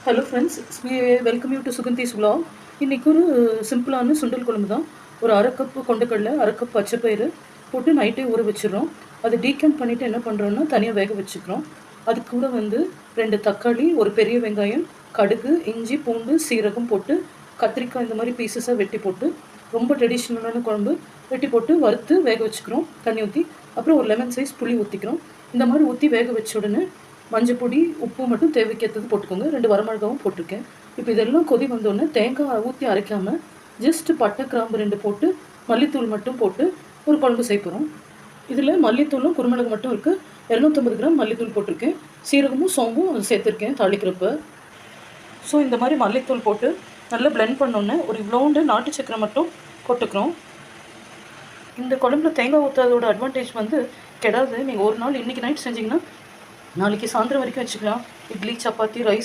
Hello friends, welcome you to Sugandhi's vlog. இன்றைக்கி ஒரு சிம்பிளான சுண்டல் குழம்பு தான். ஒரு அரை கப்பு கொண்டக்கடலை, அரை கப் பச்சைப்பயிறு போட்டு நைட்டே ஊற வச்சிடறோம். அதை டீகேம்ப் பண்ணிவிட்டு என்ன பண்ணுறோன்னா தனியாக வேக வச்சுக்கிறோம். அது கூட 2 தக்காளி, ஒரு பெரிய வெங்காயம், கடுகு, இஞ்சி, பூண்டு, சீரகம் போட்டு கத்திரிக்காய் இந்த மாதிரி பீசஸாக வெட்டி போட்டு ரொம்ப ட்ரெடிஷ்னலான குழம்பு வெட்டி போட்டு வறுத்து வேக வச்சுக்கிறோம் தண்ணி ஊற்றி. அப்புறம் ஒரு லெமன் சைஸ் புளி ஊற்றிக்கிறோம். இந்த மாதிரி ஊற்றி வேக வச்ச உடனே மஞ்சள் பொடி, உப்பு மட்டும் தேவைக்கேற்றது போட்டுக்கோங்க. 2 வரமிளகாவும் போட்டிருக்கேன். இப்போ இதெல்லாம் கொதி வந்தோடனே தேங்காய் ஊற்றி அரைக்காமல் ஜஸ்ட் பட்டை, கிராம்பு 2 போட்டு மல்லித்தூள் மட்டும் போட்டு ஒரு குழம்பு செய்ய போகிறோம். இதில் மல்லித்தூளும் குருமிளகு மட்டும் இருக்குது. 250 கிராம் மல்லித்தூள் போட்டிருக்கேன். சீரகமும் சோம்பும் சேர்த்துருக்கேன் தாளிக்கிறப்ப. ஸோ இந்த மாதிரி மல்லித்தூள் போட்டு நல்லா பிளெண்ட் பண்ணோன்னே ஒரு இவ்வளோண்டு நாட்டு சக்கரை மட்டும் போட்டுக்கிறோம். இந்த குழம்புல தேங்காய் ஊற்றாதோட அட்வான்டேஜ் கெடாது. நீங்கள் ஒரு நாள் இன்றைக்கி நைட் செஞ்சிங்கன்னா நாளைக்கு சாயந்தரம் வரைக்கும் வச்சுக்கலாம். இட்லி, சப்பாத்தி, ரைஸ்